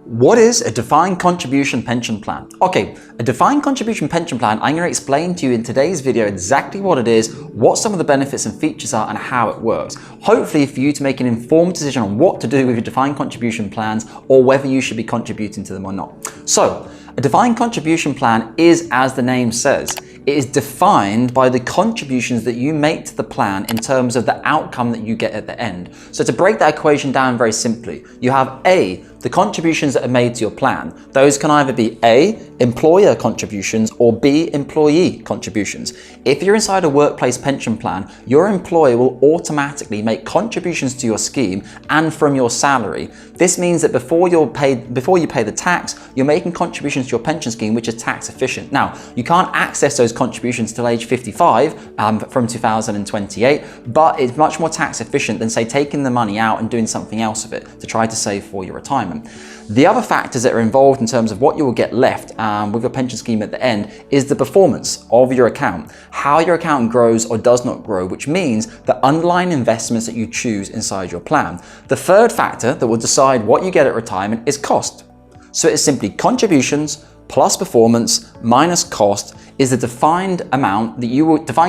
What is a defined contribution pension plan? Okay, a defined contribution pension plan, I'm going to explain to you in today's video exactly what it is, what some of the benefits and features are, and how it works. Hopefully for you to make an informed decision on what to do with your defined contribution plans or whether you should be contributing to them or not. So, a defined contribution plan is, as the name says, it is defined by the contributions that you make to the plan in terms of the outcome that you get at the end. So to break that equation down very simply, you have A, the contributions that are made to your plan. Those can either be A, employer contributions, or B, employee contributions. If you're inside a workplace pension plan, your employer will automatically make contributions to your scheme and from your salary. This means that before you pay the tax, you're making contributions to your pension scheme, which is tax efficient. Now, you can't access those contributions till age 55 from 2028, but it's much more tax efficient than, say, taking the money out and doing something else with it to try to save for your retirement. The other factors that are involved in terms of what you will get left with your pension scheme at the end is the performance of your account, how your account grows or does not grow, which means the underlying investments that you choose inside your plan. The third factor that will decide what you get at retirement is cost. So it's simply contributions plus performance minus cost is the defined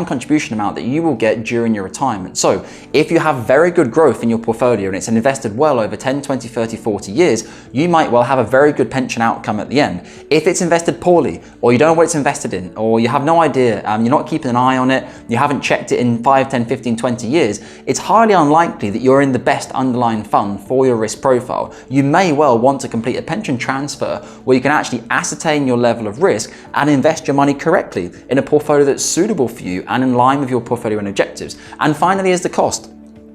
contribution amount that you will get during your retirement. So if you have very good growth in your portfolio and it's invested well over 10, 20, 30, 40 years, you might well have a very good pension outcome at the end. If it's invested poorly, or you don't know what it's invested in, or you have no idea, you're not keeping an eye on it, you haven't checked it in 5, 10, 15, 20 years, it's highly unlikely that you're in the best underlying fund for your risk profile. You may well want to complete a pension transfer where you can actually ascertain your level of risk and invest your money correctly in a portfolio that's suitable for you and in line with your portfolio and objectives. And finally is the cost.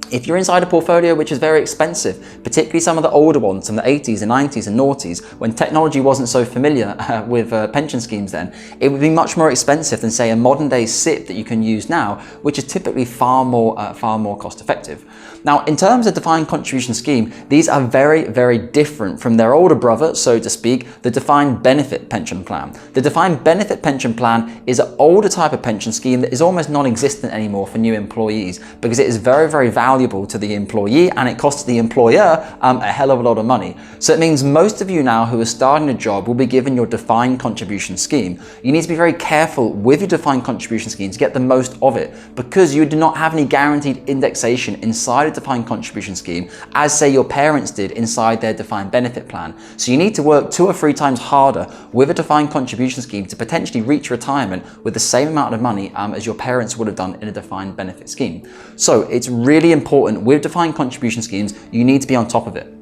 If you're inside a portfolio which is very expensive, particularly some of the older ones from the 80s and 90s and noughties, when technology wasn't so familiar with pension schemes then, it would be much more expensive than, say, a modern day SIP that you can use now, which is typically far more cost effective. Now, in terms of defined contribution scheme, these are very, very different from their older brother, so to speak, the defined benefit pension plan. The defined benefit pension plan is an older type of pension scheme that is almost non-existent anymore for new employees because it is very, very valuable to the employee and it costs the employer a hell of a lot of money. So it means most of you now who are starting a job will be given your defined contribution scheme. You need to be very careful with your defined contribution scheme to get the most of it because you do not have any guaranteed indexation inside a defined contribution scheme as, say, your parents did inside their defined benefit plan. So you need to work 2 or 3 times harder with a defined contribution scheme to potentially reach retirement with the same amount of money as your parents would have done in a defined benefit scheme. So it's really important with defined contribution schemes, you need to be on top of it.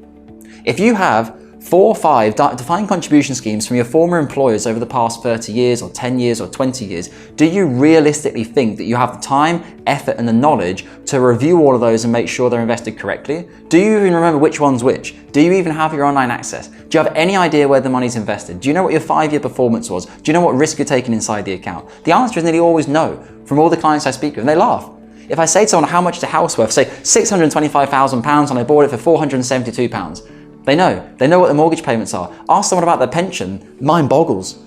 If you have 4 or 5 defined contribution schemes from your former employers over the past 30 years or 10 years or 20 years, do you realistically think that you have the time, effort and the knowledge to review all of those and make sure they're invested correctly? Do you even remember which one's which? Do you even have your online access? Do you have any idea where the money's invested? Do you know what your 5-year performance was? Do you know what risk you're taking inside the account? The answer is nearly always no from all the clients I speak with, and they laugh. If I say to someone, how much is a house worth? Say £625,000 and I bought it for £472. They know what the mortgage payments are. Ask someone about their pension, mind boggles.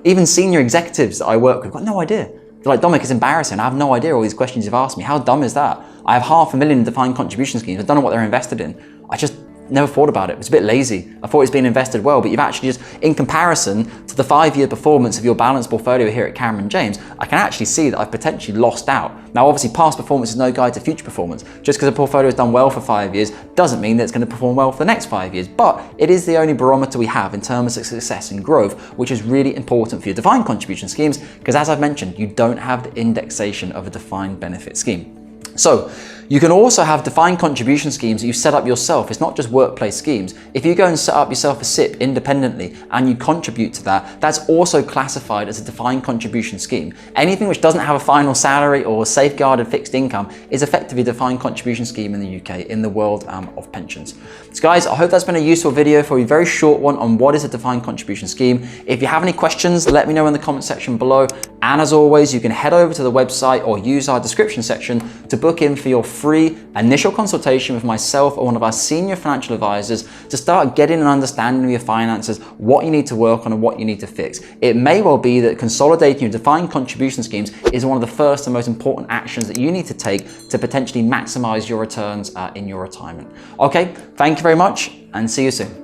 Even senior executives that I work with, I've got no idea. They're like, Dominic, it's embarrassing. I have no idea all these questions you've asked me. How dumb is that? I have $500,000 in defined contribution schemes. I don't know what they're invested in. I just never thought about it. It was a bit lazy. I thought it's been invested well, but you've actually just, in comparison to the 5-year performance of your balanced portfolio here at Cameron James, I can actually see that I've potentially lost out. Now, obviously, past performance is no guide to future performance. Just because a portfolio has done well for 5 years doesn't mean that it's going to perform well for the next 5 years, but it is the only barometer we have in terms of success and growth, which is really important for your defined contribution schemes, because as I've mentioned, you don't have the indexation of a defined benefit scheme. So you can also have defined contribution schemes that you set up yourself. It's not just workplace schemes. If you go and set up yourself a SIP independently and you contribute to that, that's also classified as a defined contribution scheme. Anything which doesn't have a final salary or safeguarded fixed income is effectively a defined contribution scheme in the UK, in the world of pensions. So guys, I hope that's been a useful video for you, very short one on what is a defined contribution scheme. If you have any questions, let me know in the comment section below. And as always, you can head over to the website or use our description section to book in for your free initial consultation with myself or one of our senior financial advisors to start getting an understanding of your finances, what you need to work on and what you need to fix. It may well be that consolidating your defined contribution schemes is one of the first and most important actions that you need to take to potentially maximize your returns in your retirement. Okay, thank you very much and see you soon.